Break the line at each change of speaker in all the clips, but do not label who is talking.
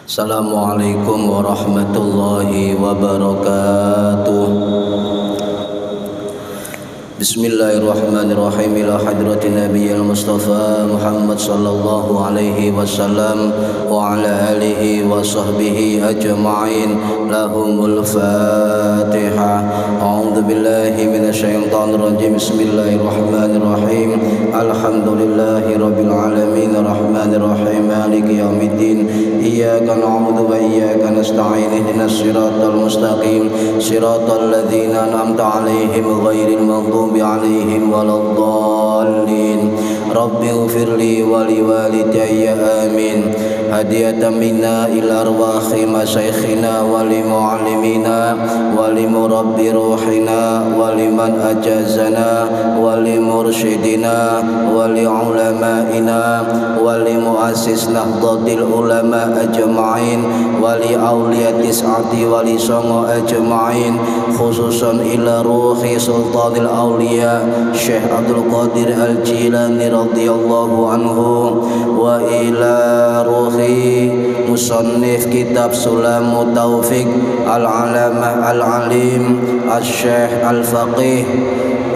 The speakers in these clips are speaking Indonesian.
Assalamualaikum warahmatullahi wabarakatuh. Bismillahirrahmanirrahim. Ila hadratin nabiyil mustafa Muhammad sallallahu alaihi wasallam wa ala alihi wa sahbihi ajma'in. Lahumul Fatihah. A'udzu billahi minasyaitonir rajim. Bismillahirrahmanirrahim. Alhamdulillahi rabbil alamin arrahmanir rahim maliki yaumiddin. Iyyaka na'budu wa iyyaka nasta'in. Ihdinas siratal mustaqim. Siratal ladzina an'amta 'alaihim ghairil maghdubi عليهم ولا الضالين. رب اغفر لي ولوالدي آمين. هدية منا إلى أرواح مشايخنا ولمعلمينا ولمرب روحنا ولمن أجازنا ولمرشدنا ولعلمائنا ولمؤسس نهضة العلماء أجمعين ولأولياء التسعة ولصنع أجمعين، خصوصا إلى روح سلطان الأولياء Syekh Abdul Qadir Al-Jilani radhiyallahu anhu wa ila ruhi musannif kitab Sulamut Taufiq Al-Alamah Al-Alim Al-Syekh Al-Faqih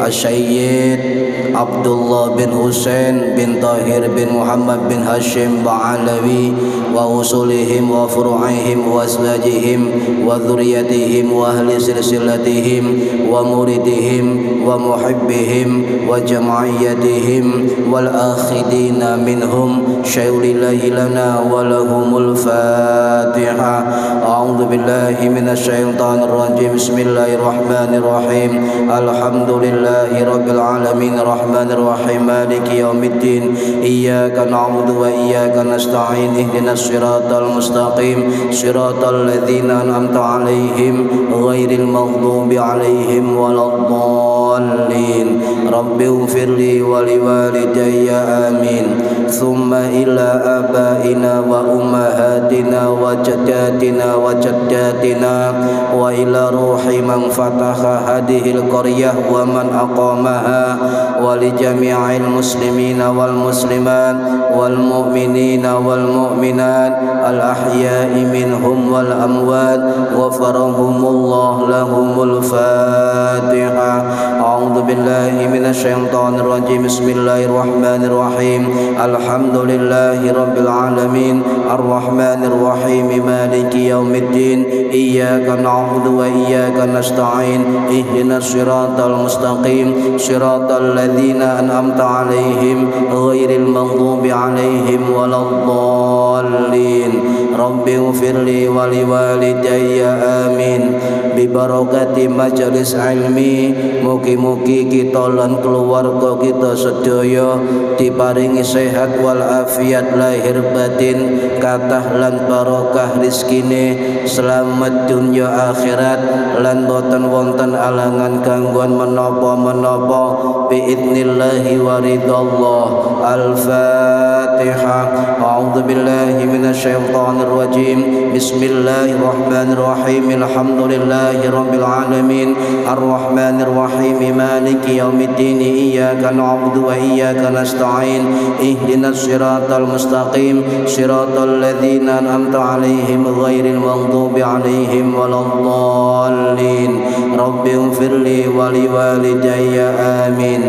Al-Sayyid Abdullah bin Husain bin Tahir bin Muhammad bin Hashim Ba'alawi wa usulihim wa furu'ihim wa azwajihim wa dhurriyyatihim wa ahli silsilatihim wa muridihim wa muhibbihim wa jam'iyyatihim wal akhidina minhum syai'ulillahi lana wa lahumul Fatihah. A'udzu billahi minasyaitonir rajim. Bismillahirrahmanirrahim. Alhamdulillahi rabbil alamin arrahmanir rahim maliki yaumiddin. Iyyaka na'budu wa iyyaka nasta'in. Ihdinas siratal mustaqim. Siratal ladzina an'amta 'alaihim ghairil maghdubi 'alaihim waladdallin. Rabbi ighfirli wa liwalidayya amin. Thumma ila abaina wa ummahatina wa jaddatina wa jaddatina wa ila ruhi man fataha hadhil qaryah wa man aqamaha wa li jami'il muslimina wal muslimat wal mu'minina wal mu'minat al ahya'i minhum wal amwat ghafarahumullah lahumul Fatihah. A'udzu billahi minasyaitonir rajim. Bismillahirrahmanirrahim. Alhamdulillahi rabbil alamin arrahmanir rahim maliki yaumiddin. Iyyaka na'budu wa iyyaka nasta'in. Ihdinas siratal mustaqim. Siratal ladzina an'amta 'alaihim ghairil maghdubi 'alaihim waladdallin. Rabbi ighfirli wa liwalidayya amin. Bi barakati majelis ilmi, mugi-mugi kita lan keluarga kita sedaya diparingi sehat wal afiat lahir batin, kathah lan barokah rezekine, selamat dunya akhirat lan boten wonten alangan gangguan menapa-menapa biidnillahi wa ridallah. Al-Fatihah. A'udzu billahi minasyaitonir rajim. Bismillahirrahmanirrahim. Alhamdulillahi rabbil alamin arrahmanir rahim maliki yaumiddin. Iyyaka na'budu wa iyyaka nasta'in. Ihdinas siratal mustaqim. Siratal ladzina an'amta 'alaihim ghairil maghdubi 'alaihim waladdallin. Rabbi ighfirli wa liwalidayya amin.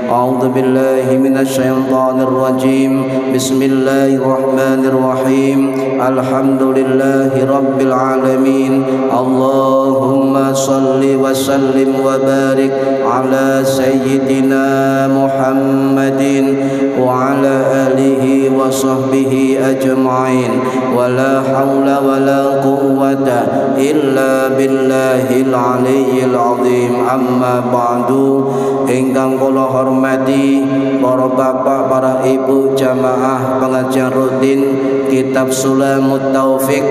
A'udzu billahi minasyaitonir rajim. Bismillahirrahmanirrahim. Alhamdulillahi rabbil alamin. Allahumma salli wa sallim wa barik ala sayyidina Muhammadin wa ala alihi wa sahbihi ajma'in. Wa la hawla wa la quwwata illa billahil aliyyil azim. Amma ba'du. Ingkang kula hormati para bapak, para ibu jamaah pengajian rutin kitab Sulamut Taufiq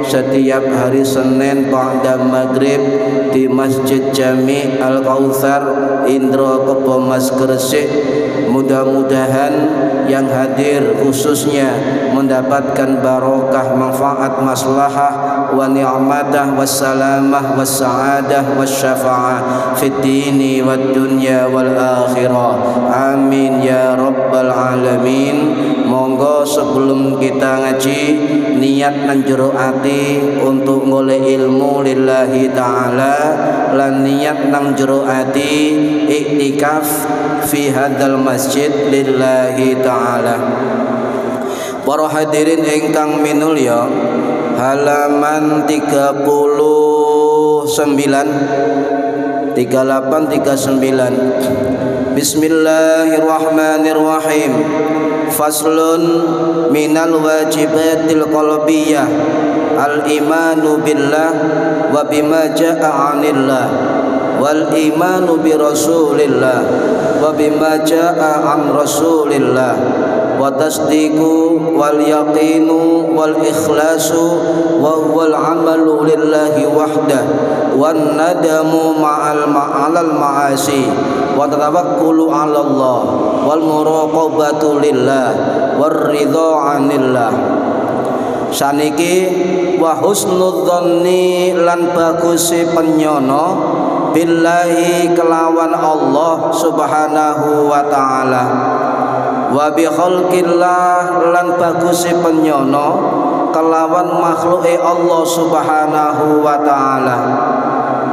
setiap hari Senin ba'da maghrib di Masjid Jami Al-Kautsar Indro Kebomas Gresik. Mudah-mudahan yang hadir khususnya mendapatkan barokah, manfaat, maslahah wa ni'matah wassalamah wassa'adah wasyafa'ah fid dini wad dunya wal akhirah. Amin ya rabbal alamin. Monggo sebelum kita ngaji niat nang jero ati untuk ngoleh ilmu lillahi ta'ala, lan niat nang jero ati iktikaf fi hadzal masjid lillahi ta'ala. Para hadirin ingkang minulya, halaman 38 39. Bismillahirrahmanirrahim. Faslun minal wajibatil qalbiyah al-imanu billah wa bima ja'a 'anillah wal imanu bi rasulillah wa bima ja'a 'an rasulillah wa tasdiqu wal yaqinu wal ikhlasu wa huwal amalu lillahi wahdah wan nadamu ma'al ma'asi wa tawakkulu 'ala Allah wal muraqabatu lillah war ridha 'anillah. Saniki wa husnudzanni lan baguse penyono billahi kelawan Allah subhanahu wa ta'ala, wa bi khalqillah lan baguse penyono kelawan makhluke Allah subhanahu wa ta'ala,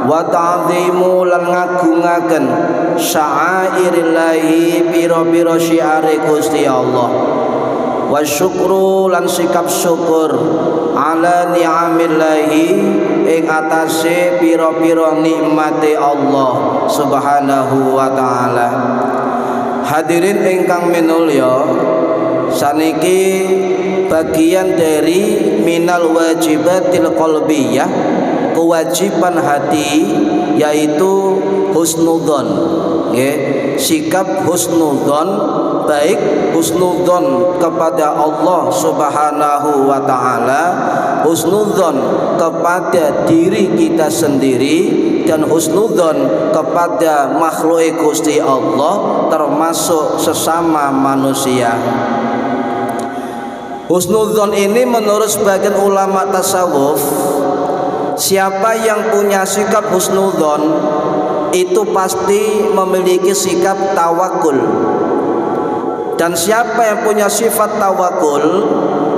wa ta'zimu lan ngagungaken sya'airillahi pira-pira syiare Gusti Allah, wa syukru lan sikap syukur ala ni'amillahi ing atase pira-pira nikmate Allah subhanahu wa ta'ala. Hadirin ingkang minulya, saniki bagian dari minal wajibatil qalbiyah, kewajiban hati, yaitu husnudzon, nggih, sikap husnudzon, baik husnudzon kepada Allah subhanahu wa ta'ala, husnudzon kepada diri kita sendiri, dan husnudzon kepada makhluk Gusti Allah termasuk sesama manusia. Husnudzon ini menurut sebagian ulama tasawuf, siapa yang punya sikap husnudzon itu pasti memiliki sikap tawakul. Dan siapa yang punya sifat tawakul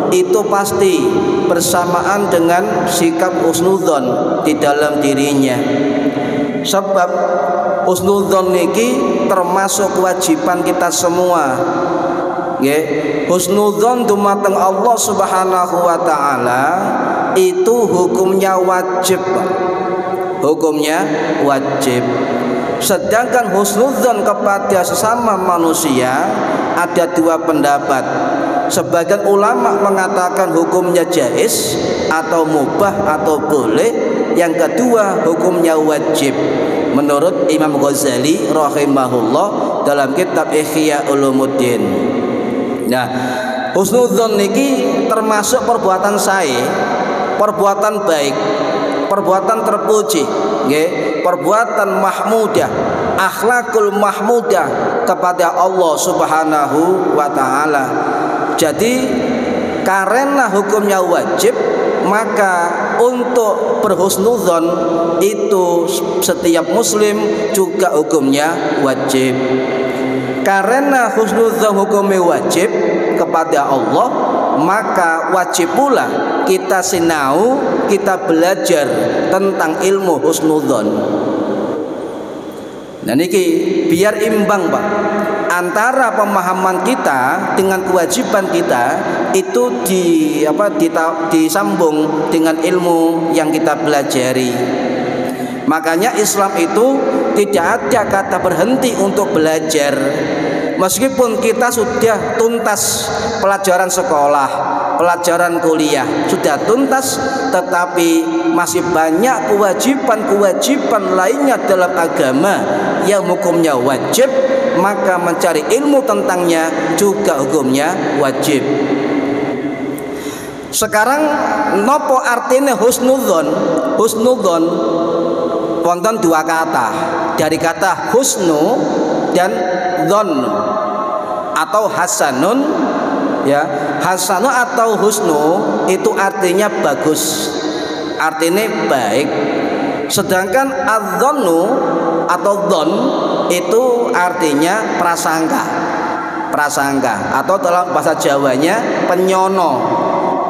itu pasti bersamaan dengan sikap husnudzon di dalam dirinya. Sebab husnudzon niki termasuk kewajiban kita semua. Nggih, husnudzon dumateng Allah subhanahu wa ta'ala itu hukumnya wajib. Hukumnya wajib. Sedangkan husnudzon kepada sesama manusia ada dua pendapat. Sebagian ulama mengatakan hukumnya jaiz atau mubah atau boleh. Yang kedua hukumnya wajib menurut Imam Ghazali rahimahullah dalam kitab Ihya Ulumuddin. Nah, husnudzon niki termasuk perbuatan saya, perbuatan baik, perbuatan terpuji, nggih, perbuatan mahmudah, akhlakul mahmudah kepada Allah subhanahu wa ta'ala. Jadi karena hukumnya wajib, maka untuk berhusnudzon itu setiap muslim juga hukumnya wajib. Karena husnudzon hukumnya wajib kepada Allah, maka wajib pula kita sinau, kita belajar tentang ilmu husnudzon. Nah niki biar imbang Pak, antara pemahaman kita dengan kewajiban kita itu disambung dengan ilmu yang kita pelajari. Makanya Islam itu tidak ada kata berhenti untuk belajar. Meskipun kita sudah tuntas pelajaran sekolah, pelajaran kuliah sudah tuntas, tetapi masih banyak kewajiban-kewajiban lainnya dalam agama yang hukumnya wajib, maka mencari ilmu tentangnya juga hukumnya wajib. Sekarang nopo artinya husnudzon? Husnudzon wonten dua kata, dari kata husnu dan dzon atau hasanun, ya. Hasanun atau husnu itu artinya bagus, artinya baik. Sedangkan adzonu atau dzon itu artinya prasangka. prasangka, atau dalam bahasa Jawanya penyono.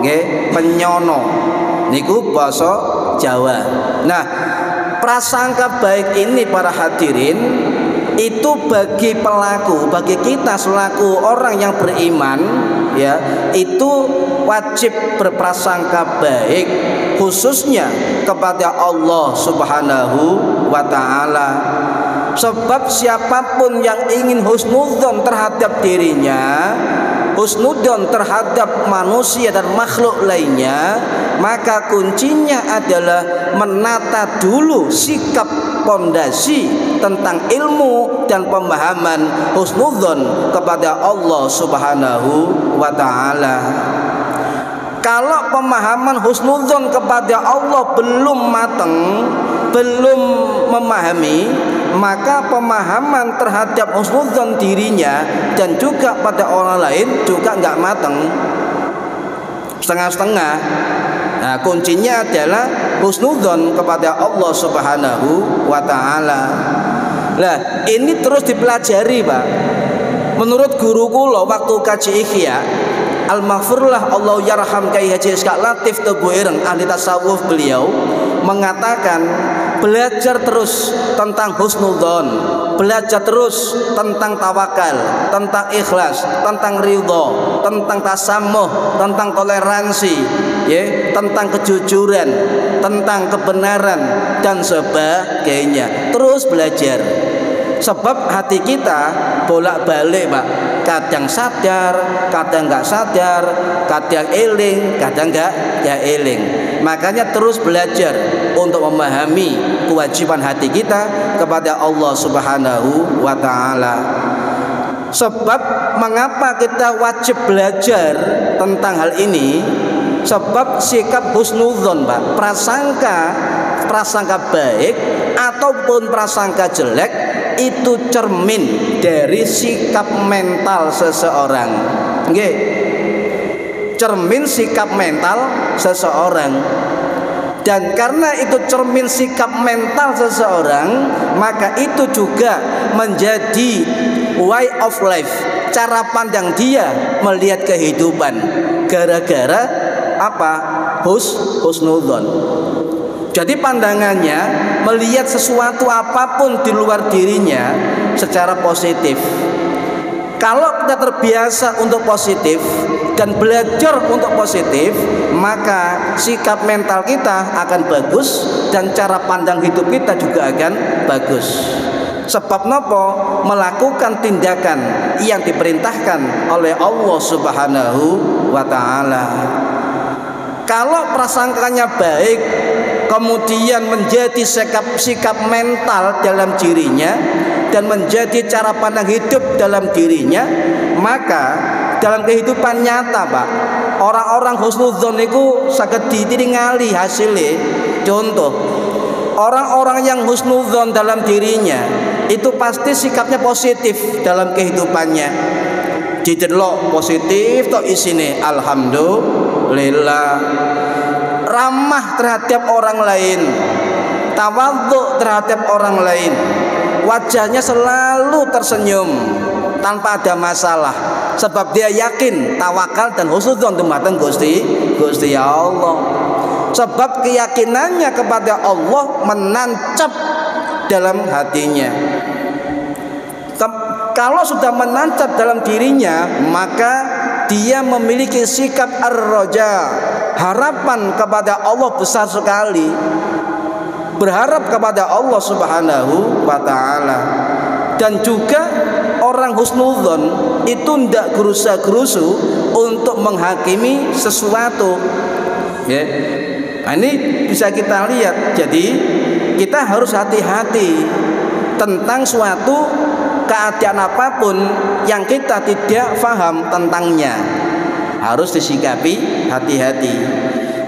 Nggih, penyono niku basa Jawa. Nah, prasangka baik ini para hadirin itu bagi pelaku, bagi kita selaku orang yang beriman, ya, itu wajib berprasangka baik, khususnya kepada Allah Subhanahu wa ta'ala. Sebab siapapun yang ingin husnudzon terhadap dirinya, husnudzon terhadap manusia dan makhluk lainnya, maka kuncinya adalah menata dulu sikap pondasi tentang ilmu dan pemahaman husnudzon kepada Allah Subhanahu wa ta'ala. Kalau pemahaman husnudzon kepada Allah belum matang, belum memahami, maka pemahaman terhadap husnudzon dirinya dan juga pada orang lain juga nggak matang, setengah-setengah. Nah, kuncinya adalah husnudzon kepada Allah Subhanahu wa ta'ala. Nah, ini terus dipelajari, Pak. Menurut guru kula waktu kaji Ihya, Al-Maghfurlah Allah yarham Kyai Haji Ishaq Latif Tebu Ireng, ahli tasawuf, beliau mengatakan belajar terus tentang husnudzon, belajar terus tentang tawakal, tentang ikhlas, tentang ridho, tentang tasamuh, tentang toleransi, ya, tentang kejujuran, tentang kebenaran dan sebagainya. Terus belajar. Sebab hati kita bolak-balik, Pak. Kadang sadar, kadang nggak sadar, kadang eling, kadang nggak eling. Makanya terus belajar untuk memahami kewajiban hati kita kepada Allah Subhanahu wa ta'ala. Sebab mengapa kita wajib belajar tentang hal ini? Sebab sikap husnudzon, Pak, prasangka baik ataupun prasangka jelek itu cermin dari sikap mental seseorang. Nggih. Cermin sikap mental seseorang. Dan karena itu cermin sikap mental seseorang, maka itu juga menjadi way of life, cara pandang dia melihat kehidupan. Gara-gara apa? Husnudzon. Jadi pandangannya melihat sesuatu apapun di luar dirinya secara positif. Kalau kita terbiasa untuk positif dan belajar untuk positif, maka sikap mental kita akan bagus dan cara pandang hidup kita juga akan bagus. Sebab nopo? Melakukan tindakan yang diperintahkan oleh Allah Subhanahu wa ta'ala. Kalau prasangkanya baik, kemudian menjadi sikap mental dalam dirinya dan menjadi cara pandang hidup dalam dirinya, maka dalam kehidupan nyata, Pak, orang-orang husnudzon itu saged ditingali hasilnya. Contoh, orang-orang yang husnudzon dalam dirinya itu pasti sikapnya positif dalam kehidupannya. Didelok positif tok isine alhamdulillah. Ramah terhadap orang lain, tawadhu terhadap orang lain, wajahnya selalu tersenyum tanpa ada masalah, sebab dia yakin tawakal dan husnudzon dumateng Gusti Allah. Sebab keyakinannya kepada Allah menancap dalam hatinya. Kalau sudah menancap dalam dirinya, maka dia memiliki sikap ar-raja, harapan kepada Allah besar sekali, berharap kepada Allah Subhanahu wa ta'ala. Dan juga orang husnudzon itu tidak gerusa-gerusu untuk menghakimi sesuatu, ya. Nah, ini bisa kita lihat. Jadi kita harus hati-hati tentang suatu keadaan apapun yang kita tidak paham tentangnya, harus disikapi hati-hati.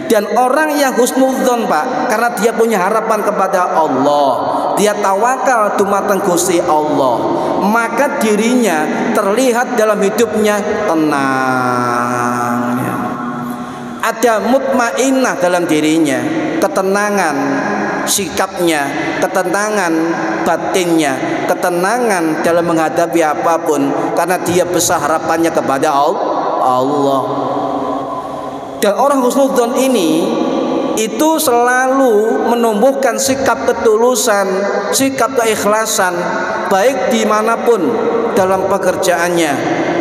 Dan orang yang husnudzon, Pak, karena dia punya harapan kepada Allah, dia tawakal dumateng Gusti Allah, maka dirinya terlihat dalam hidupnya tenang, ada mutmainnah dalam dirinya, ketenangan sikapnya, ketenangan batinnya, ketenangan dalam menghadapi apapun, karena dia besar harapannya kepada Allah. Dan orang husnudzon ini itu selalu menumbuhkan sikap ketulusan, sikap keikhlasan, baik dimanapun, dalam pekerjaannya,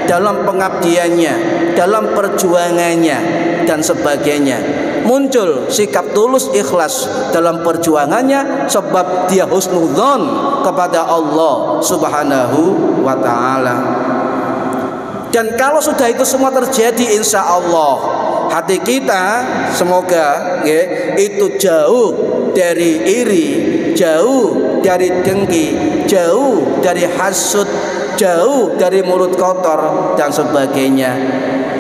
dalam pengabdiannya, dalam perjuangannya, dan sebagainya. Muncul sikap tulus ikhlas dalam perjuangannya sebab dia husnudzon kepada Allah Subhanahu wa ta'ala. Dan kalau sudah itu semua terjadi, insya Allah hati kita semoga itu jauh dari iri, jauh dari dengki, jauh dari hasud, jauh dari mulut kotor dan sebagainya.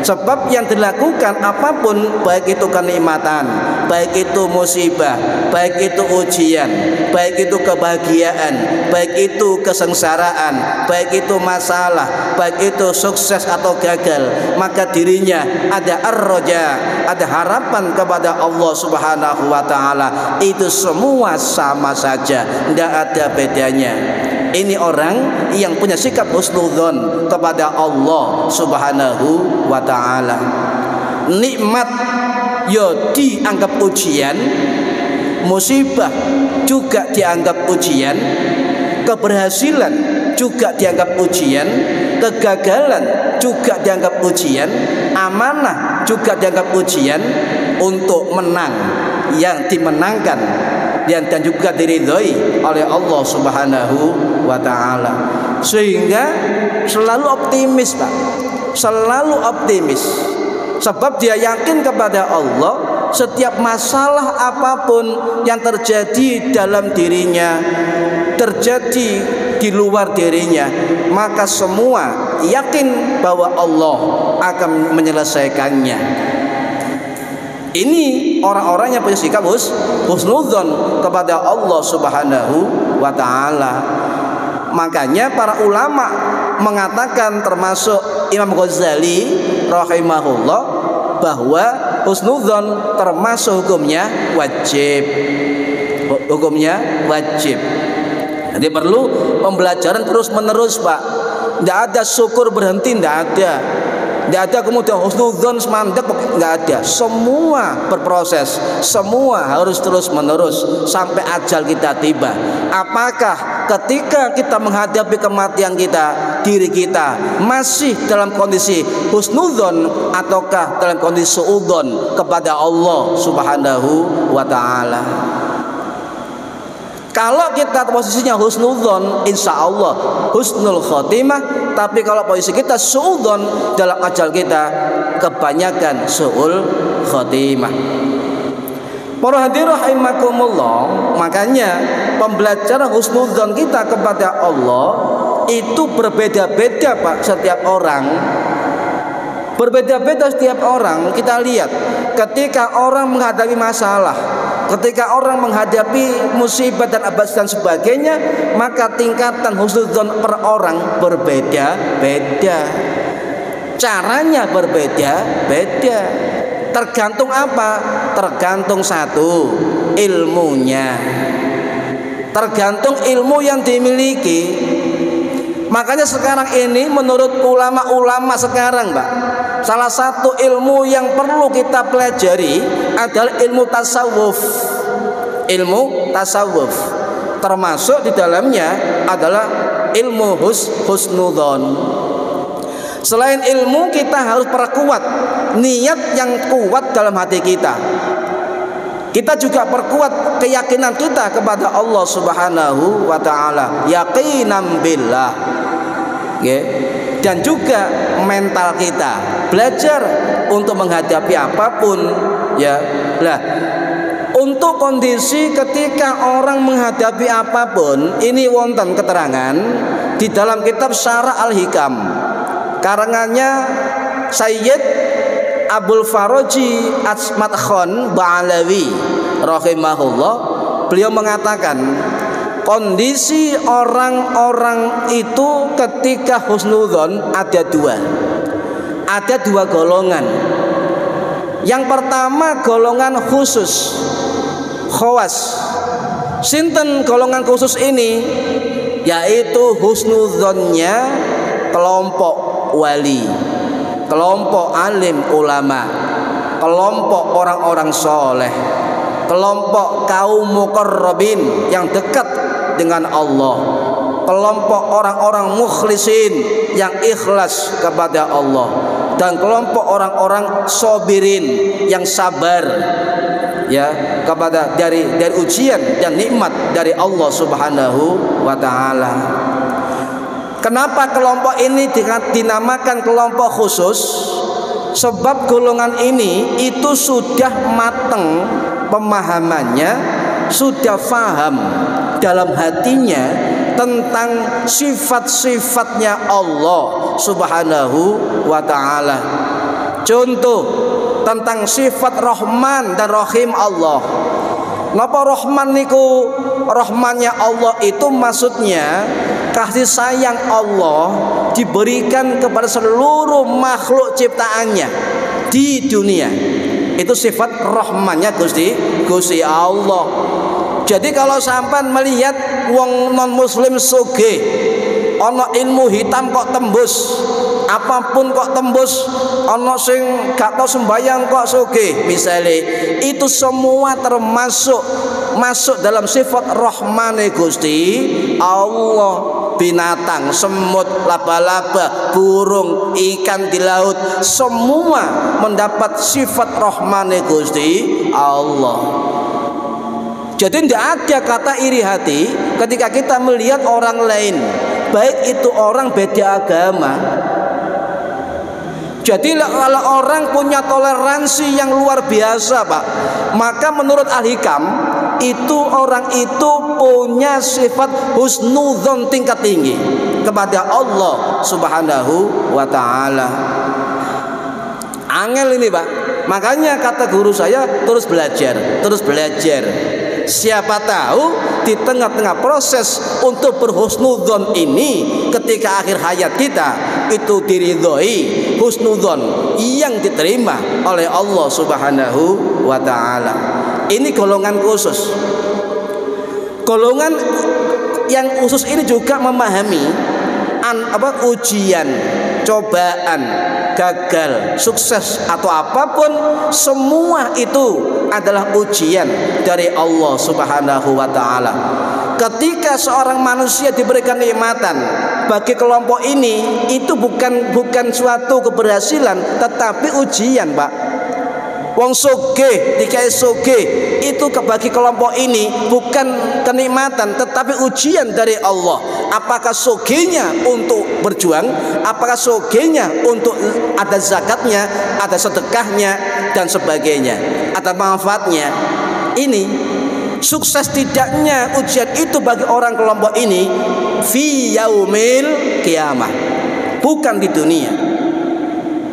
Sebab yang dilakukan apapun, baik itu kenikmatan, baik itu musibah, baik itu ujian, baik itu kebahagiaan, baik itu kesengsaraan, baik itu masalah, baik itu sukses atau gagal, maka dirinya ada ar-roja, ada harapan kepada Allah Subhanahu wa ta'ala. Itu semua sama saja, tidak ada bedanya. Ini orang yang punya sikap husnudzon kepada Allah Subhanahu wa ta'ala. Nikmat ya dianggap ujian, musibah juga dianggap ujian, keberhasilan juga dianggap ujian, kegagalan juga dianggap ujian, amanah juga dianggap ujian. Untuk menang yang dimenangkan dan juga diridhoi oleh Allah Subhanahu wa ta'ala. Sehingga selalu optimis, Pak, selalu optimis, sebab dia yakin kepada Allah. Setiap masalah apapun yang terjadi dalam dirinya, terjadi di luar dirinya, maka semua yakin bahwa Allah akan menyelesaikannya. Ini orang-orang yang punya sikap husnudzon kepada Allah Subhanahu wa ta'ala. Makanya para ulama mengatakan, termasuk Imam Ghazali rahimahullah, bahwa husnudzon termasuk hukumnya wajib. Hukumnya wajib. Jadi perlu pembelajaran terus menerus, Pak. Tidak ada syukur berhenti, tidak ada. Tidak ada kemudian husnudzon semandek, nggak ada. Semua berproses, semua harus terus menerus sampai ajal kita tiba. Apakah ketika kita menghadapi kematian kita, diri kita masih dalam kondisi husnudzon ataukah dalam kondisi suudzon kepada Allah Subhanahu wa ta'ala? Kalau kita posisinya husnudzon, insya Allah husnul khotimah. Tapi kalau posisi kita suudzon, dalam ajal kita kebanyakan suul khotimah. Para hadirin rahimakumullah, makanya pembelajaran husnudzon kita kepada Allah itu berbeda-beda, Pak, setiap orang. Berbeda-beda setiap orang. Kita lihat ketika orang menghadapi masalah, ketika orang menghadapi musibah dan abas dan sebagainya, maka tingkatan husnudzon per orang berbeda-beda, caranya berbeda-beda. Tergantung apa? Tergantung satu, ilmunya, tergantung ilmu yang dimiliki. Makanya sekarang ini menurut ulama-ulama sekarang, Pak, salah satu ilmu yang perlu kita pelajari adalah ilmu tasawuf. Ilmu tasawuf termasuk di dalamnya adalah ilmu husnudzon. Selain ilmu, kita harus perkuat niat yang kuat dalam hati kita. Kita juga perkuat keyakinan kita kepada Allah Subhanahu wa ta'ala, yaqinan billah. Dan juga mental kita, belajar untuk menghadapi apapun, ya. Lah, untuk kondisi ketika orang menghadapi apapun, ini wonten keterangan di dalam kitab Syarah Al-Hikam karangannya Sayyid Abul Faraji Asmat Khan Ba'alawi rahimahullah. Beliau mengatakan kondisi orang-orang itu ketika husnudzon ada dua golongan. Yang pertama golongan khusus. khawas. Sinten golongan khusus ini? Yaitu husnudzonnya kelompok wali, kelompok alim ulama, kelompok orang-orang soleh, kelompok kaum muqarrabin yang dekat dengan Allah, kelompok orang-orang mukhlisin yang ikhlas kepada Allah, dan kelompok orang-orang sobirin yang sabar ya kepada dari ujian dan nikmat dari Allah Subhanahu wa taala. Kenapa kelompok ini dinamakan kelompok khusus? Sebab golongan ini itu sudah mateng pemahamannya, sudah faham dalam hatinya tentang sifat-sifatnya Allah Subhanahu wa taala. Contoh tentang sifat Rahman dan Rahim Allah. Napa Rahman niku? Rahmannya Allah itu maksudnya kasih sayang Allah diberikan kepada seluruh makhluk ciptaannya di dunia. Itu sifat Rahmannya Gusti Allah. Jadi kalau sampai melihat wong non muslim sugih, ana ilmu hitam kok tembus, apapun kok tembus, ana sing gak tau sembayang kok sugih misalnya, itu semua masuk dalam sifat Rahmane Gusti Allah. Binatang, semut, laba-laba, burung, ikan di laut, semua mendapat sifat Rahmane Gusti Allah. Jadi tidak ada kata iri hati ketika kita melihat orang lain, baik itu orang beda agama. Jadi kalau orang punya toleransi yang luar biasa, Pak, maka menurut Al-Hikam itu orang itu punya sifat husnudzon tingkat tinggi kepada Allah Subhanahu wa taala. Angel ini, Pak. Makanya kata guru saya, terus belajar. Siapa tahu di tengah-tengah proses untuk berhusnudzon ini, ketika akhir hayat kita itu diridhoi husnudzon yang diterima oleh Allah Subhanahu wa taala. Ini golongan khusus. Golongan yang khusus ini juga memahami ujian, cobaan, gagal, sukses atau apapun, semua itu adalah ujian dari Allah Subhanahu wa taala. Ketika seorang manusia diberikan nikmatan, bagi kelompok ini itu bukan suatu keberhasilan, tetapi ujian, Pak. Wong sugih dikai sugih itu bagi kelompok ini bukan kenikmatan, tetapi ujian dari Allah. Apakah sugihnya untuk berjuang, apakah sugihnya untuk ada zakatnya, ada sedekahnya dan sebagainya, ada manfaatnya. Ini sukses tidaknya ujian itu bagi orang kelompok ini fi yaumil qiyamah, bukan di dunia.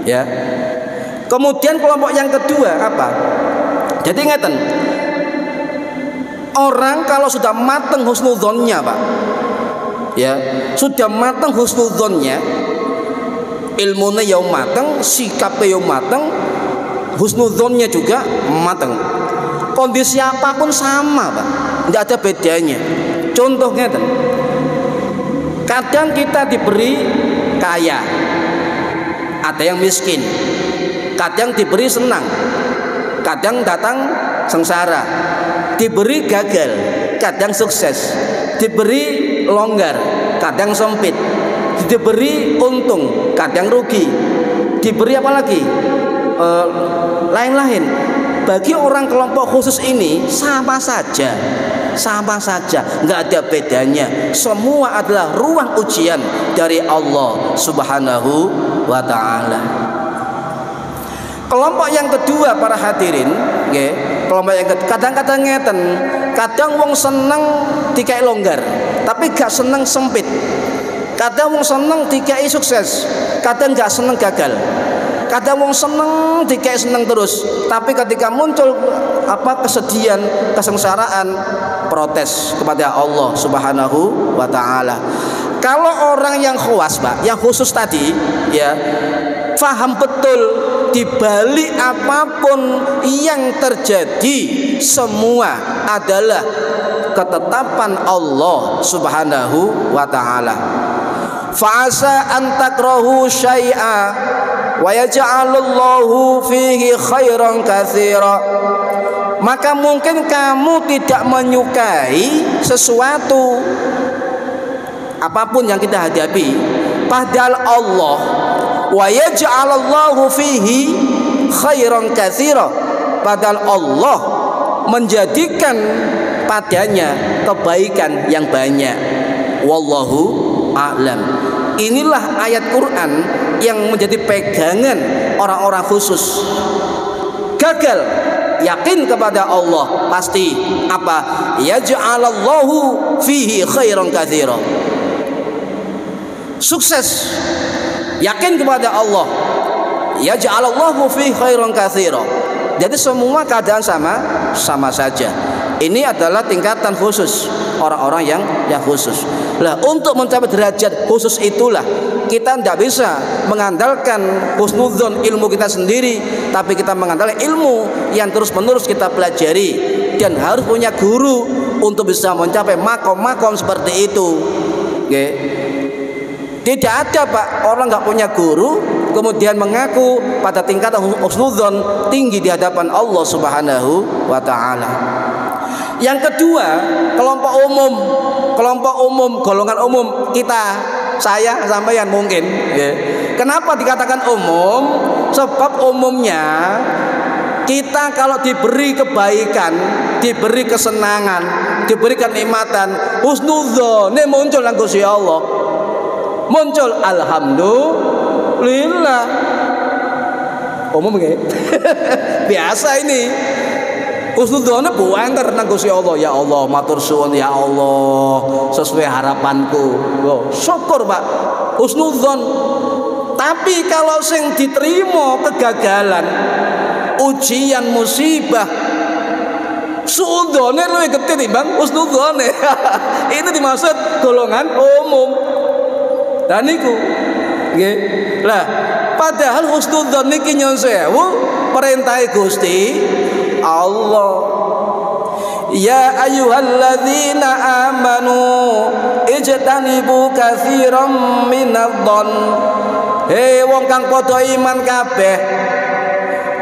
Ya. Kemudian kelompok yang kedua apa? Jadi ngeten, orang kalau sudah mateng husnudzonnya, Pak, ya sudah mateng husnudzonnya, ilmunya yang mateng, sikapnya yang mateng, husnudzonnya juga mateng. Kondisi apapun sama, Pak, tidak ada bedanya. Contoh ngeten, kadang kita diberi kaya, ada yang miskin. Kadang diberi senang, kadang datang sengsara. Diberi gagal, kadang sukses. Diberi longgar, kadang sempit. Diberi untung, kadang rugi. Diberi apa lagi? Lain-lain. Bagi orang kelompok khusus ini sama saja, nggak ada bedanya. Semua adalah ruang ujian dari Allah Subhanahu wa taala. Kelompok yang kedua, para hadirin, kelompok yang kedua, kadang-kadang ngeten, kadang wong seneng dikai longgar, tapi gak seneng sempit. Kadang wong seneng dikai sukses, kadang gak seneng gagal. Kadang wong seneng dikai seneng terus, tapi ketika muncul kesedihan, kesengsaraan, protes kepada Allah Subhanahu wa taala. Kalau orang yang khuwas, Pak, yang khusus tadi, ya, faham betul di balik apapun yang terjadi semua adalah ketetapan Allah Subhanahu wa taala. Fa'asa an takrahu syai'a wa yaj'alullahu fihi khairan katsira. Maka mungkin kamu tidak menyukai sesuatu apapun yang kita hadapi, padahal Allah wa yaj'alullahu fihi khairan katsira, padahal Allah menjadikan padanya kebaikan yang banyak. Wallahu a'lam. Inilah ayat Quran yang menjadi pegangan orang-orang khusus. Gagal yakin kepada Allah pasti apa? Yaj'alallahu fihi khairan katsira. Sukses yakin kepada Allah, yaj'alallahu fihi khairan katsira. Jadi semua keadaan sama saja. Ini adalah tingkatan khusus, orang-orang yang khusus. Lah, untuk mencapai derajat khusus itulah kita tidak bisa mengandalkan husnudzon ilmu kita sendiri, tapi kita mengandalkan ilmu yang terus-menerus kita pelajari dan harus punya guru untuk bisa mencapai makom-makom seperti itu. Oke. Tidak ada Pak orang nggak punya guru kemudian mengaku pada tingkatan husnudzon tinggi di hadapan Allah Subhanahu wa taala. Yang kedua, kelompok umum, golongan umum kita, saya sampeyan mungkin. Kenapa dikatakan umum? Sebab umumnya kita kalau diberi kebaikan, diberi kesenangan, diberi kenikmatan, husnudzon, ini muncul nang Gusti Allah. Muncul alhamdulillah. Umum nggih. Biasa ini. Husnudzonnya buanter nang Gusti Allah. Ya Allah, matur suwun ya Allah, sesuai harapanku. Loh, syukur Pak. Husnudzon. Tapi kalau sing diterima kegagalan, ujian, musibah, suudzone luwih gede timbang husnudzone. Ini dimaksud golongan umum. Dan niku nggih. Lah, padahal husnudzon niki nyon sewu perintah Gusti Allah. Ya ayyuhalladzina amanu ijtanibu katsiran minadh-dhon. Hei wong kang padha iman kabeh,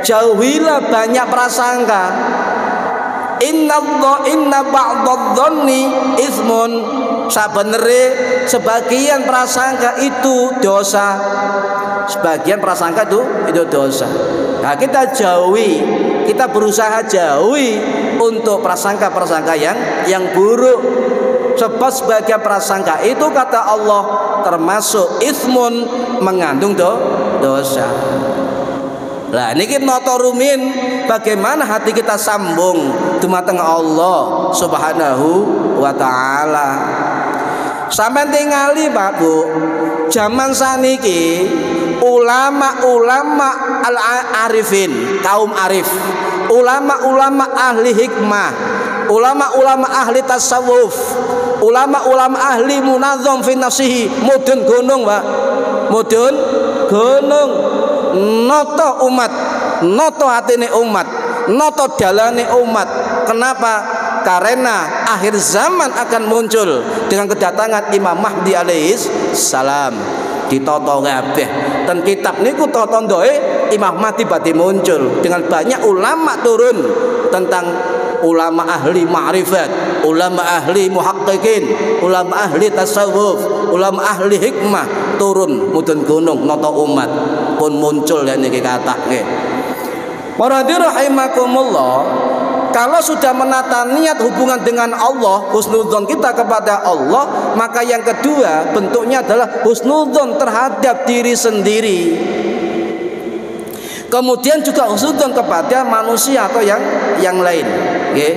jauhilah banyak prasangka. Inna ba'dadh-dhonni ismun. Sabenere sebagian prasangka itu dosa. Sebagian prasangka itu dosa. Nah, kita jauhi, kita berusaha jauhi untuk prasangka-prasangka yang buruk. Sebab sebagian prasangka itu kata Allah termasuk ismun, mengandung dosa. Lah niki nata rumin bagaimana hati kita sambung dumateng Allah Subhanahu wa taala. Sampai tingali Pak Bu, zaman saniki ulama-ulama al-arifin, kaum arif, ulama-ulama ahli hikmah, ulama-ulama ahli tasawuf, ulama-ulama ahli munazam fi nafsihi, mudun gunung Pak, mudun gunung, noto umat, noto hatine umat, noto dalane umat. Kenapa? Karena akhir zaman akan muncul dengan kedatangan Imam Mahdi alaihis salam. Ditoto kabeh dan kitab niku totondoe Imam Mahdi badhe muncul dengan banyak ulama turun tentang ulama ahli ma'rifat, ulama ahli muhaqqiqin, ulama ahli tasawuf, ulama ahli hikmah turun mudun gunung noto umat pun muncul ya niki kathah nggih. Para rahimakumullah. Kalau sudah menata niat hubungan dengan Allah, husnudzon kita kepada Allah, maka yang kedua bentuknya adalah husnudzon terhadap diri sendiri. Kemudian juga husnudzon kepada manusia atau yang lain. Okay?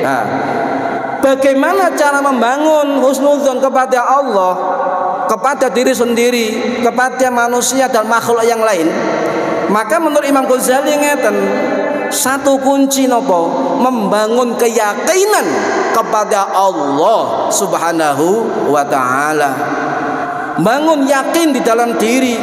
Nah, bagaimana cara membangun husnudzon kepada Allah, kepada diri sendiri, kepada manusia dan makhluk yang lain? Maka menurut Imam Ghazali ngeten, satu kunci nopo membangun keyakinan kepada Allah Subhanahu wa taala. Bangun yakin di dalam diri.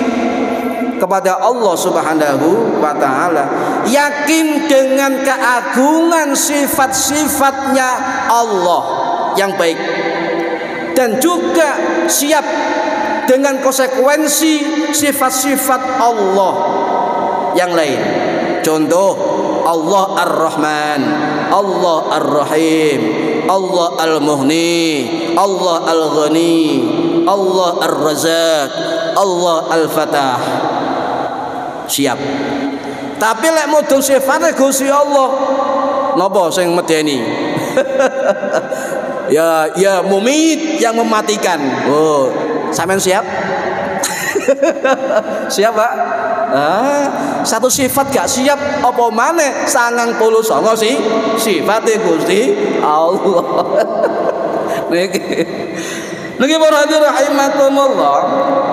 kepada Allah Subhanahu wa ta'ala, yakin dengan keagungan sifat-sifatnya Allah yang baik, dan juga siap dengan konsekuensi sifat-sifat Allah yang lain. Contoh, Allah Ar-Rahman, Allah Ar-Rahim, Allah Al-Muhni, Allah Al-Ghani, Allah Ar-Razak, Allah Al-Fatah. Siap. Tapi lek mudhun sifate Gusti Allah, napa sing medeni? ya mumit, yang mematikan. Oh, sampean siap? Siap, Pak? Satu sifat gak siap apa maneh 99 sih sifate Gusti Allah. Niki para hadirin rahimakumullah.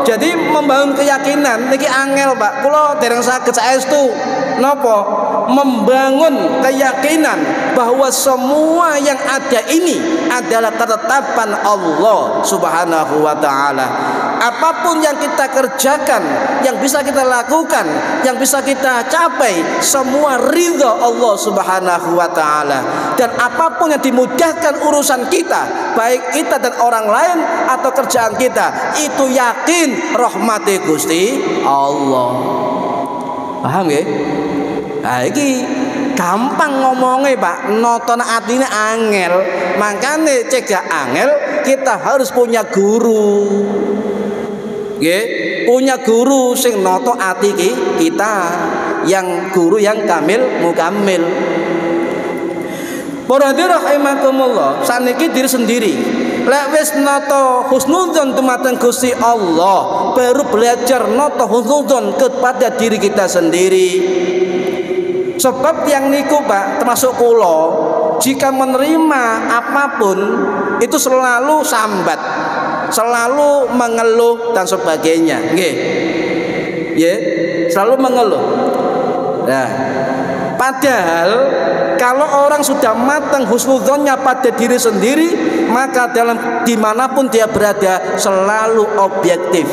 Jadi membangun keyakinan niki angel, Pak. Kula dereng saged saestu napa membangun keyakinan bahwa semua yang ada ini adalah ketetapan Allah Subhanahu wa taala. Apapun yang kita kerjakan, yang bisa kita lakukan, yang bisa kita capai, semua ridha Allah Subhanahu wa taala. Dan apapun yang dimudahkan urusan kita, baik kita dan orang lain atau kerjaan kita, itu yakin rahmati Gusti Allah. Paham nggih? Nah, iki gampang ngomongnya, Pak. Noton atine angel. Makanya cegah angel, kita harus punya guru. Nggih, punya guru sing noto ati kita, yang guru yang kamil mukamil. Para hadirin rahimakumullah, saniki diri sendiri lek wis nata husnudzon dumateng Gusti Allah, baru belajar nata husnudzon kepada diri kita sendiri. Sebab yang niku, Pak, termasuk kula, jika menerima apapun itu selalu sambat, selalu mengeluh dan sebagainya, nggih. Nggih, selalu mengeluh. Nah, padahal kalau orang sudah matang husnudzonnya pada diri sendiri, maka dalam dimanapun dia berada selalu objektif.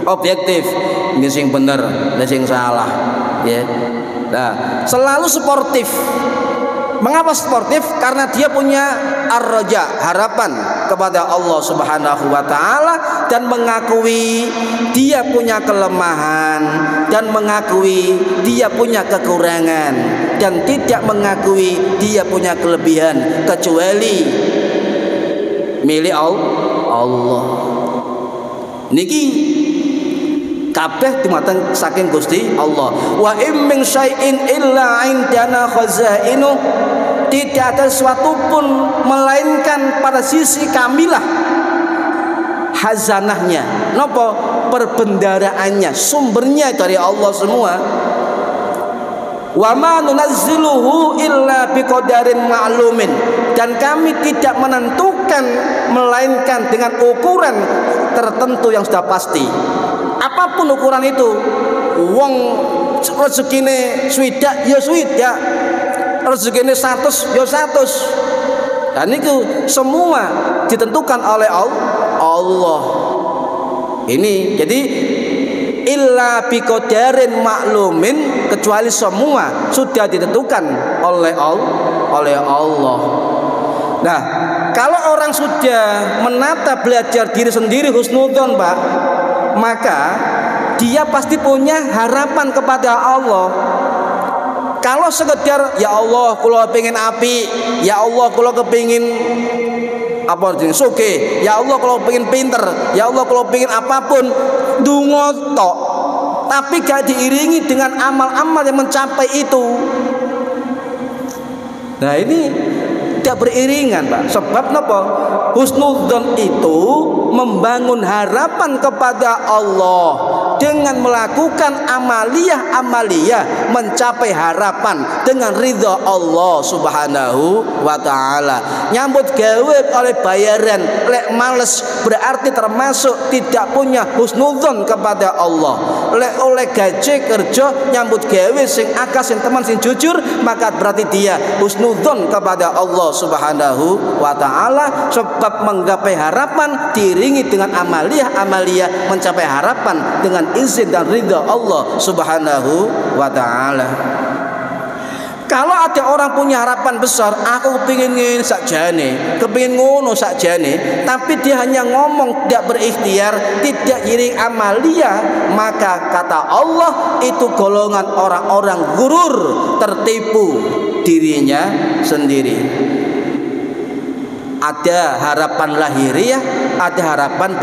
Objektif, ini sing bener, ini sing salah, ya. Nah, selalu sportif. Mengapa sportif? Karena dia punya ar-raja, harapan kepada Allah Subhanahu wa taala, dan mengakui dia punya kelemahan, dan mengakui dia punya kekurangan, dan tidak mengakui dia punya kelebihan kecuali milik Allah. Niki kabeh dumateng saking Gusti Allah. Wa im min syai'in illa indana khazainu, tidak ada sesuatu pun melainkan pada sisi kamilah hazanahnya, napa perbendaraannya, sumbernya dari Allah semua. Wa ma nunazziluhu illa biqadarin ma'lumin, dan kami tidak menentukan melainkan dengan ukuran tertentu yang sudah pasti. Apapun ukuran itu, wong rezekine swidak ya swidak, rezekine 100 ya 100. Dan itu semua ditentukan oleh Allah. Ini jadi illa biqadarin maklumin, kecuali semua sudah ditentukan oleh Allah. Nah, kalau orang sudah menata belajar diri sendiri husnudzon, Pak, maka dia pasti punya harapan kepada Allah. Kalau sekedar ya Allah kula pengen api, ya Allah kula kepengin apa jeneng sugih, ya Allah kula pengen pinter, ya Allah kula pengen apapun, donga tok, tapi gak diiringi dengan amal-amal yang mencapai itu. Nah, ini tidak beriringan, Pak. Sebab napa? Husnudzon itu membangun harapan kepada Allah dengan melakukan amaliyah mencapai harapan dengan ridha Allah Subhanahu wa taala. Nyambut gawe oleh bayaran lek males berarti termasuk tidak punya husnudzon kepada Allah. Lek oleh gaji kerja nyambut gawe sing akal sing teman sing jujur, maka berarti dia husnudzon kepada Allah Subhanahu wa taala. Sebab menggapai harapan diiringi dengan amaliyah mencapai harapan dengan dengan izin dan ridha Allah Subhanahu wa taala. Kalau ada orang punya harapan besar, aku kepingin ngene sakjane, kepingin ngono sakjane, tapi dia hanya ngomong, tidak berikhtiar, tidak iring amalia, maka kata Allah itu golongan orang-orang gurur, tertipu dirinya sendiri. Ada harapan lahiriah, ada harapan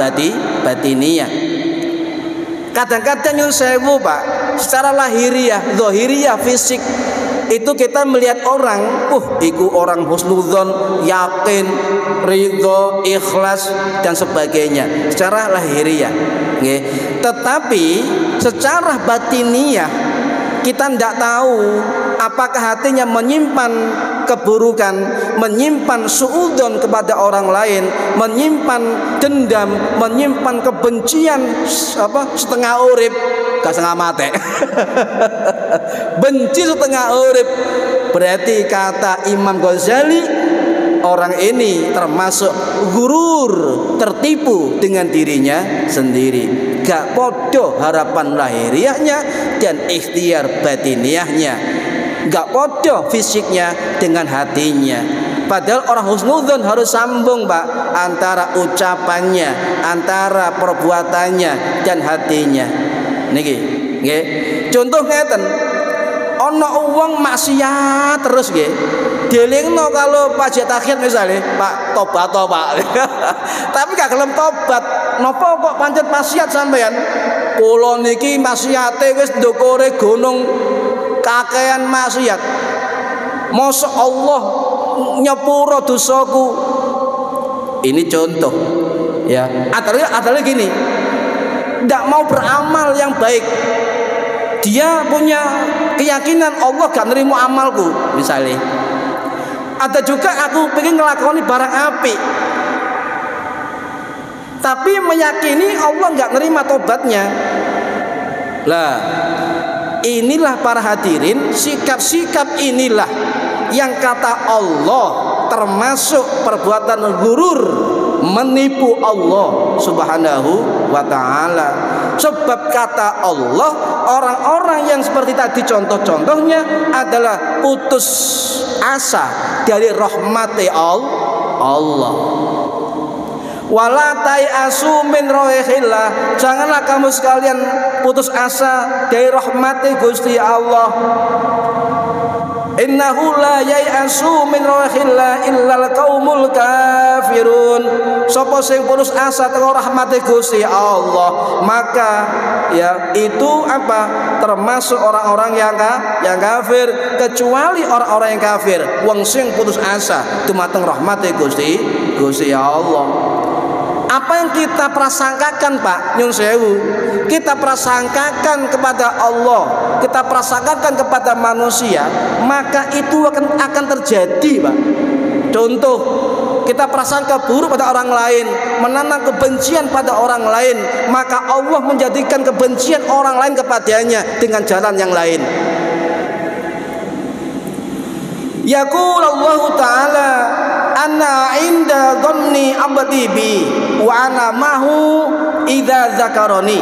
batiniah. Kadang-kadang yang sewu Pak, secara lahiriah, zahiriah, fisik itu kita melihat orang, iku orang husnudzon, yakin, ridho, ikhlas dan sebagainya secara lahiriah. Okay. Tetapi secara batiniah kita tidak tahu apakah hatinya menyimpan keburukan, menyimpan suudzon kepada orang lain, menyimpan dendam, menyimpan kebencian setengah urip, gak setengah mati. Benci setengah urip. Berarti kata Imam Ghazali, orang ini termasuk gurur, tertipu dengan dirinya sendiri. Gak podo harapan lahiriahnya dan ikhtiar batiniahnya, gak podo fisiknya dengan hatinya. Padahal orang husnudzon harus sambung Pak, antara ucapannya, antara perbuatannya dan hatinya. Niki, nggih. Contoh ngeten, ana wong maksiat terus nggih. Delingno kalau pajak takhir misalnya, Pak tobat to Pak. Tapi gak gelem tobat. Napa kok pancet maksiat sampean? Kula niki maksiate wis ndukure gunung kakean maksiat. Masya Allah nyepuro dosaku. Ini contoh ya. Adalah gini, tidak mau beramal yang baik. Dia punya keyakinan Allah gak nerima amalku misalnya. Ada juga aku pengen ngelakoni barang api, tapi meyakini Allah gak nerima tobatnya. Lah, inilah para hadirin, sikap-sikap inilah yang kata Allah termasuk perbuatan gurur, menipu Allah Subhanahu wa ta'ala. Sebab kata Allah, orang-orang yang seperti tadi contoh-contohnya adalah putus asa dari rahmati Allah. Wala tai'asu min rohillah, janganlah kamu sekalian putus asa dari rahmati Gusti Allah. Innahu la yai'asu min rohillah illal qaumul kafirun. Sapa sing putus asa teko rahmati Gusti Allah, maka ya itu apa? Termasuk orang-orang yang kafir, kecuali orang-orang yang kafir wong sing putus asa dumateng rahmati Gusti Allah. Apa yang kita prasangkakan Pak Nyun Sewu, kita prasangkakan kepada Allah, kita prasangkakan kepada manusia, maka itu akan terjadi Pak. Contoh, kita prasangka buruk pada orang lain, menanam kebencian pada orang lain, maka Allah menjadikan kebencian orang lain kepadanya dengan jalan yang lain. Yaqul Allah Ta'ala, ana inda dhanni abdi bi wa ana mahu idza zakaroni.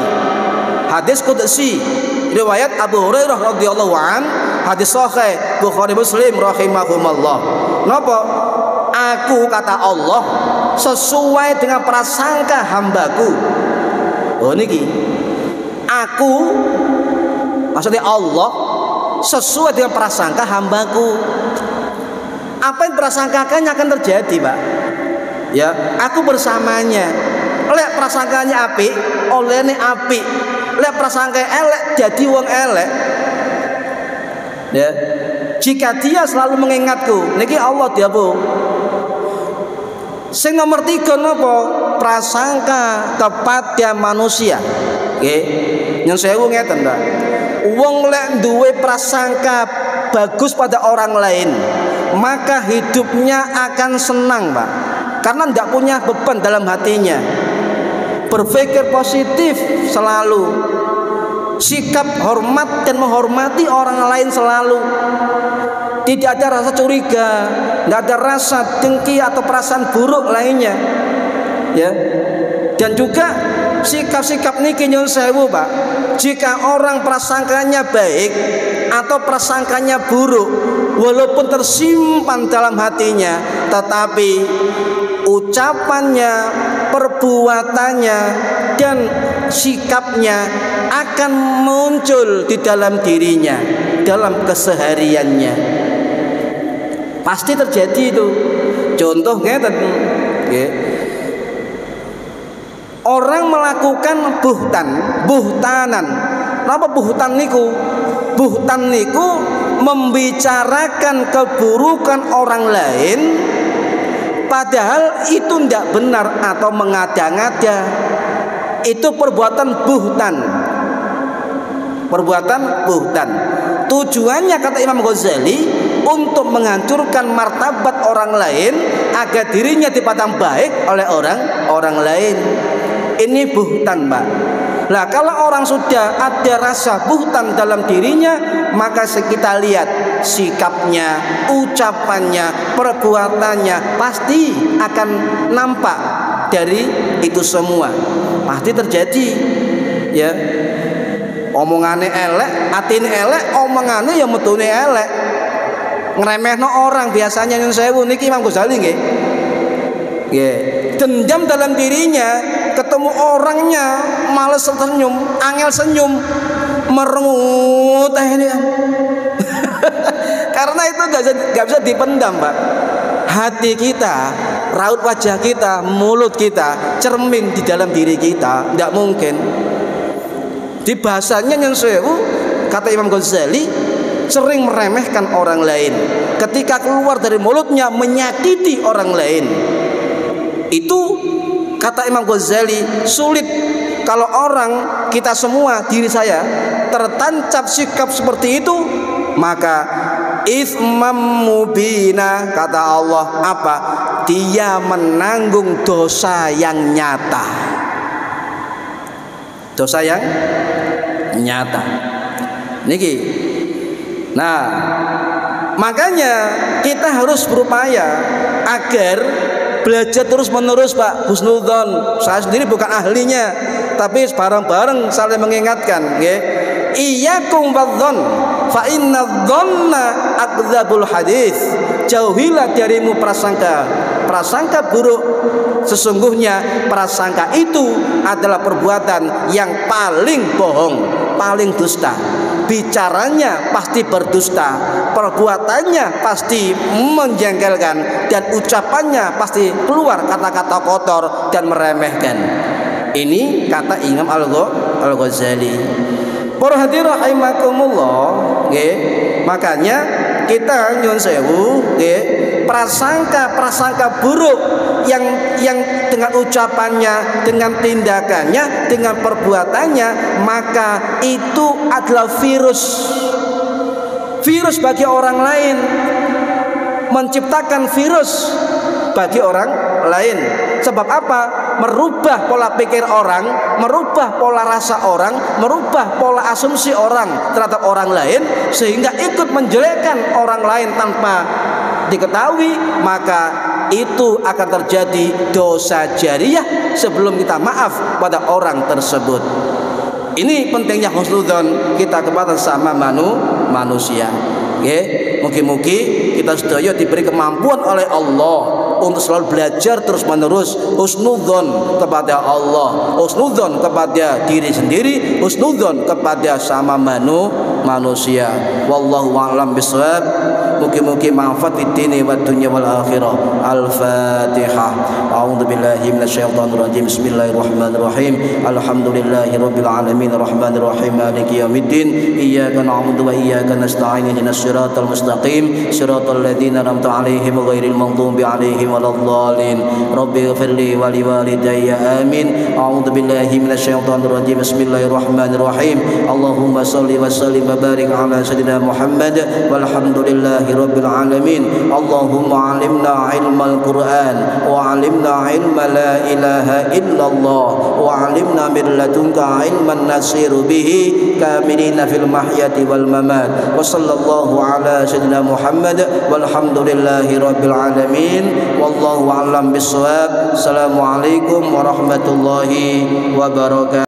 Hadis qudsi riwayat Abu Hurairah radhiyallahu an, hadis sahih Bukhari Muslim rahimahumallah. Napa? Aku kata Allah sesuai dengan prasangka hambaku. Oh niki, aku maksudnya Allah sesuai dengan prasangka hambaku. Apa yang prasangkakannya akan terjadi Pak. Ya, aku bersamanya. Lek prasangkanya api, olehne api. Lek prasangka elek, jadi wong elek. Ya, jika dia selalu mengingatku, niki Allah diapu. Sing nomor 3 napa? Prasangka kepada manusia. Nggih. Nyun sewu ngeten, Pak. Wong lek duwe prasangka bagus pada orang lain, maka hidupnya akan senang Pak, karena tidak punya beban dalam hatinya. Berpikir positif selalu, sikap hormat dan menghormati orang lain selalu. Tidak ada rasa curiga, tidak ada rasa dengki atau perasaan buruk lainnya. Ya. Dan juga sikap-sikap niki nyun sewu Pak, Jika orang prasangkanya baik atau prasangkanya buruk, walaupun tersimpan dalam hatinya, tetapi ucapannya, perbuatannya, dan sikapnya akan muncul di dalam dirinya, dalam kesehariannya. Pasti terjadi itu. Contoh ngeten, orang melakukan buhtanan. Napa buhtan niku? Buhtan niku membicarakan keburukan orang lain, padahal itu tidak benar atau mengada-ngada. Itu perbuatan buhtan. Perbuatan buhtan. Tujuannya kata Imam Ghazali untuk menghancurkan martabat orang lain agar dirinya dipandang baik oleh orang lain. Ini buhtan, Pak. Nah, kalau orang sudah ada rasa buhtan dalam dirinya, maka kita lihat sikapnya, ucapannya, perbuatannya pasti akan nampak dari itu semua. Pasti terjadi, ya. Omongane elek, atine elek, omongane ya metune elek. Ngremehno orang biasanya nyun sewu niki Imam Ghazali nggih. Nggih. Dendam dalam dirinya, ketemu orangnya males senyum, angel senyum, merengut ini. Karena itu nggak bisa dipendam, Pak. Hati kita, raut wajah kita, mulut kita, cermin di dalam diri kita, tidak mungkin. Di bahasanya yang sewu, kata Imam Ghazali, sering meremehkan orang lain. Ketika keluar dari mulutnya menyakiti orang lain, itu kata Imam Ghazali sulit. Kalau orang, kita semua, diri saya tertancap sikap seperti itu, maka itsmam mubina, kata Allah, apa? Dia menanggung dosa yang nyata. Dosa yang nyata. Niki. Nah, makanya kita harus berupaya agar belajar terus menerus, Pak. Husnudzon. Saya sendiri bukan ahlinya, tapi bareng-bareng saling mengingatkan, nggih. Iyyakum wadzon, fa inna dzanna akdzabul hadits. Jauhilah darimu prasangka. Prasangka buruk, sesungguhnya prasangka itu adalah perbuatan yang paling bohong, paling dusta. Bicaranya pasti berdusta, perbuatannya pasti menjengkelkan, dan ucapannya pasti keluar kata-kata kotor dan meremehkan. Ini kata Imam Al-Ghazali. Para hadirin rahimakumullah, nggih. Makanya kita nyuwun sewu, nggih, prasangka buruk yang dengan ucapannya, dengan tindakannya, dengan perbuatannya, maka itu adalah virus bagi orang lain, menciptakan virus bagi orang lain. Sebab apa? Merubah pola pikir orang, merubah pola rasa orang, merubah pola asumsi orang terhadap orang lain, sehingga ikut menjelekkan orang lain tanpa diketahui. Maka itu akan terjadi dosa jariah sebelum kita maaf pada orang tersebut. Ini pentingnya husnudzon kita kepada sama manusia. Mugi-mugi kita sedaya diberi kemampuan oleh Allah untuk selalu belajar terus menerus husnudzon kepada Allah, husnudzon kepada diri sendiri, husnudzon kepada sama manusia. Wallahu a'lam bishawab. Mugi-mugi manfaat di dini wa dunya wal akhirah. Al-Fatihah. A'udzu billahi minasyaitonir rajim. Bismillahirrahmanirrahim. Alhamdulillahirabbil alamin arrahmanir rahim maliki yaumiddin. Iyyaka na'budu wa iyyaka nasta'in. Ihdinas siratal mustaqim. Siratal ladzina an'amta 'alaihim ghairil maghdubi 'alaihim waladdallin. Rabbighfirli wa liwalidayya amin. A'udzu billahi minasyaitonir rajim. Bismillahirrahmanirrahim. Allahumma shalli wa sallim wa barik ala sayyidina Muhammad walhamdulillahi rabbil alamin. Allahumma 'allimna 'ilmal Qur'an wa 'allimna 'ilma la ilaha illallah wa 'allimna min ladunka 'ilman nasiru bihi kamilina fil mahyati wal mamat. Wa sallallahu ala sayyidina Muhammad walhamdulillahi rabbil alamin. Wallahu a'lam bishawab. Assalamualaikum warahmatullahi wabarakatuh.